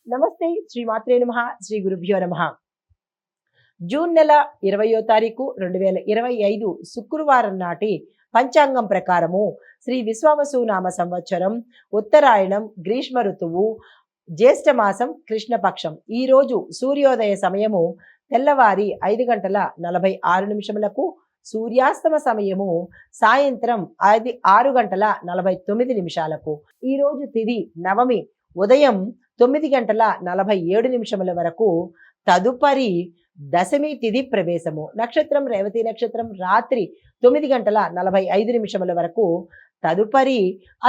నమస్తే, శ్రీ మాత్రే నమః, శ్రీ గురుభ్యో నమః. జూన్ నెల 20వ తారీఖు 2025 శుక్రవారం నాటి పంచాంగం ప్రకారము శ్రీ విశ్వావసు నామ సంవత్సరం ఉత్తరాయణం గ్రీష్మ ఋతువు జ్యేష్ఠ మాసం కృష్ణపక్షం. ఈ రోజు సూర్యోదయ సమయము తెల్లవారి 5:46 సూర్యాస్తమ సమయము సాయంత్రం 6:49. ఈ రోజు తిథి నవమి ఉదయం 9:47 వరకు. తదుపరి దశమి తిథి ప్రవేశము. నక్షత్రం రేవతి నక్షత్రం రాత్రి 9:45 వరకు. తదుపరి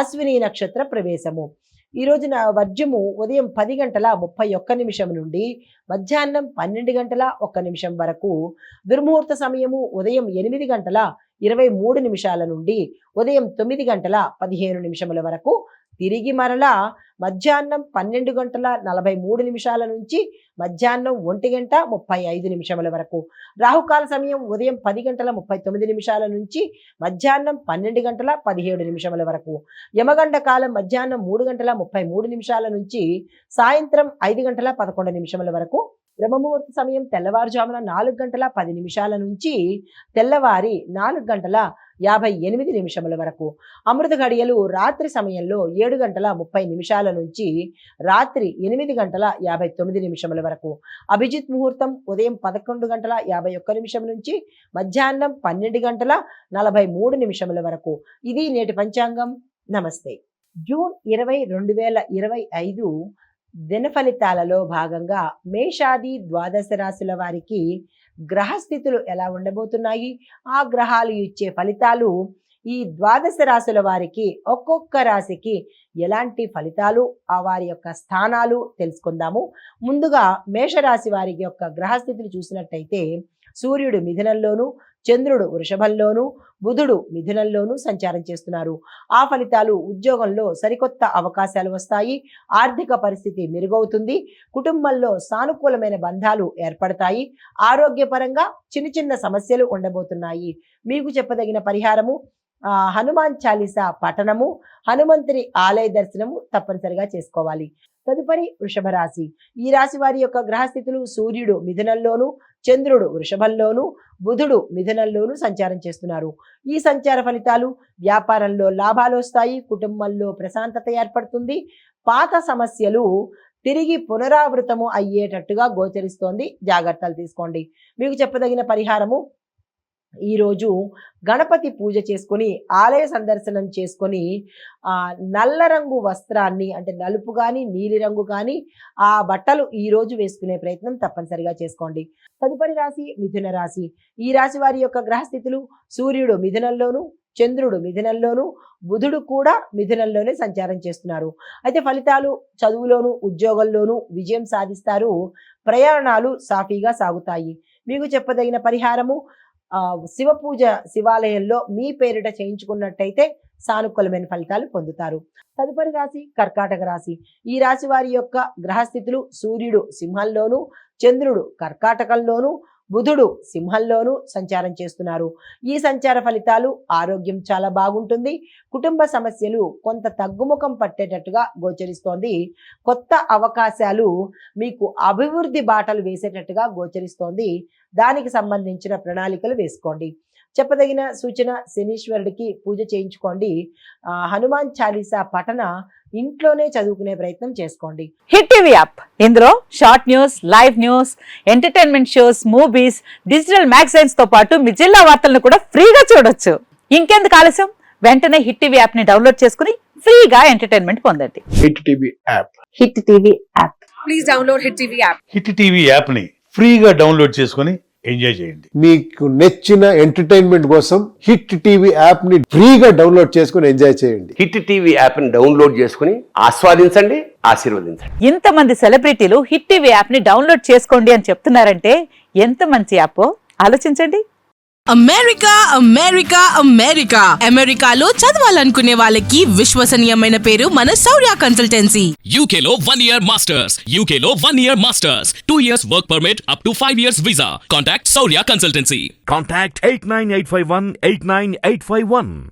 అశ్విని నక్షత్ర ప్రవేశము. ఈ రోజున వర్జము ఉదయం 10:31 నుండి మధ్యాహ్నం 12:01 వరకు. దుర్ముహూర్త సమయము ఉదయం 8:23 నుండి ఉదయం 9:15 వరకు. తిరిగి మరలా మధ్యాహ్నం 12:43 నుంచి మధ్యాహ్నం 1:35 వరకు. రాహుకాల సమయం ఉదయం 10:39 నుంచి మధ్యాహ్నం 12:17 వరకు. యమగండ కాలం మధ్యాహ్నం 3:33 నుంచి సాయంత్రం 5:11 వరకు. బ్రహ్మముహూర్త సమయం తెల్లవారుజామున 4:10 నుంచి తెల్లవారి 4:58 వరకు. అమృత గడియలు రాత్రి సమయంలో 7:30 నుంచి రాత్రి 8:59 వరకు. అభిజిత్ ముహూర్తం ఉదయం 11:51 నుంచి మధ్యాహ్నం 12:43 వరకు. ఇది నేటి పంచాంగం. నమస్తే. జూన్ 20, 2025 దిన ఫలితాలలో భాగంగా మేషాది ద్వాదశ రాశుల వారికి గ్రహస్థితులు ఎలా ఉండబోతున్నాయి, ఆ గ్రహాలు ఇచ్చే ఫలితాలు ఈ ద్వాదశ రాశుల వారికి ఒక్కొక్క రాశికి ఎలాంటి ఫలితాలు, ఆ వారి యొక్క స్థానాలు తెలుసుకుందాము. ముందుగా మేషరాశి వారి యొక్క గ్రహస్థితులు చూసినట్టయితే సూర్యుడు మిథునంలోను, చంద్రుడు వృషభంలోను, బుధుడు మిథునంలోను సంచారం చేస్తున్నారు. ఆ ఫలితాలు ఉద్యోగంలో సరికొత్త అవకాశాలు వస్తాయి, ఆర్థిక పరిస్థితి మెరుగవుతుంది, కుటుంబంలో సానుకూలమైన బంధాలు ఏర్పడతాయి, ఆరోగ్యపరంగా చిన్న చిన్న సమస్యలు ఉండబోతున్నాయి. మీకు చెప్పదగిన పరిహారము హనుమాన్ చాలీసా పఠనము, హనుమంతుని ఆలయ దర్శనము తప్పనిసరిగా చేసుకోవాలి. తదుపరి వృషభ రాశి. ఈ రాశి వారి యొక్క గ్రహస్థితులు సూర్యుడు మిథునంలోను, చంద్రుడు వృషభంలోను, బుధుడు మిథునంలోను సంచారం చేస్తున్నారు. ఈ సంచార ఫలితాలు వ్యాపారంలో లాభాలు వస్తాయి, కుటుంబంలో ప్రశాంతత ఏర్పడుతుంది, పాత సమస్యలు తిరిగి పునరావృతము అయ్యేటట్టుగా గోచరిస్తోంది. జాగ్రత్తలు తీసుకోండి. మీకు చెప్పదగిన పరిహారము ఈరోజు గణపతి పూజ చేసుకొని ఆలయ సందర్శనం చేసుకొని నల్ల రంగు వస్త్రాన్ని, అంటే నలుపు కానీ నీలిరంగు కానీ ఆ బట్టలు ఈరోజు వేసుకునే ప్రయత్నం తప్పనిసరిగా చేసుకోండి. తదుపరి రాశి మిథున రాశి. ఈ రాశి వారి యొక్క గ్రహస్థితులు సూర్యుడు మిథునంలోను, చంద్రుడు మిథునంలోను, బుధుడు కూడా మిథునంలోనే సంచారం చేస్తున్నారు. అయితే ఫలితాలు చదువులోను ఉద్యోగంలోను విజయం సాధిస్తారు, ప్రయాణాలు సాఫీగా సాగుతాయి. మీకు చెప్పదగిన పరిహారము శివ పూజ శివాలయంలో మీ పేరిట చేయించుకున్నట్టయితే సానుకూలమైన ఫలితాలు పొందుతారు. తదుపరి రాశి కర్కాటక రాశి. ఈ రాశి వారి యొక్క గ్రహస్థితులు సూర్యుడు సింహంలోను, చంద్రుడు కర్కాటకంలోను, బుధుడు సింహంలోను సంచారం చేస్తున్నారు. ఈ సంచార ఫలితాలు ఆరోగ్యం చాలా బాగుంటుంది, కుటుంబ సమస్యలు కొంత తగ్గుముఖం పట్టేటట్టుగా గోచరిస్తోంది, కొత్త అవకాశాలు మీకు అభివృద్ధి బాటలు వేసేటట్టుగా గోచరిస్తోంది. దానికి సంబంధించిన ప్రణాళికలు వేసుకోండి. చెప్పదగిన సూచన శనీశ్వరుడికి పూజ చేయించుకోండి. హనుమాన్ చాలీసా పఠన ఇంట్లోనే చదువుకునే ప్రయత్నం చేసుకోండి. హిట్ టీవీ యాప్, ఇందులో short news, live news, entertainment shows, movies, digital magazines తో పాటు మీ జిల్లా వార్తలను కూడా ఫ్రీగా చూడొచ్చు. ఇంకెందుకు ఆలస్యం, వెంటనే హిట్ టీవీ యాప్ ని డౌన్లోడ్ చేసుకుని ఫ్రీగా ఎంటర్టైన్మెంట్ పొందండి. Hit TV app. Hit TV app. Please download hit TV app. Hit TV app ని ఫ్రీగా డౌన్లోడ్ చేసుకుని ఎంజాయ్ చేయండి. మీకు నచ్చిన ఎంటర్టైన్మెంట్ కోసం హిట్ టీవీ యాప్ ని ఫ్రీగా డౌన్లోడ్ చేసుకుని ఎంజాయ్ చేయండి. హిట్ టీవీ యాప్ ని డౌన్లోడ్ చేసుకుని ఆస్వాదించండి, ఆశీర్వదించండి. ఇంతమంది సెలబ్రిటీలు హిట్ టీవీ యాప్ ని డౌన్లోడ్ చేసుకోండి అని చెప్తున్నారంటే ఎంత మంచి యాప్ ఆలోచించండి. అమెరికా అమెరికా అమెరికా అమెరికాలో చదవాలనుకునే వాళ్ళకి విశ్వసనీయమైన పేరు మన శౌర్య కన్సల్టెన్సీ. UK లో 1 year masters, UK లో 1 year masters, 2 years work permit up to 5 years visa. Contact Saurya Consultancy. Contact 89851 89851.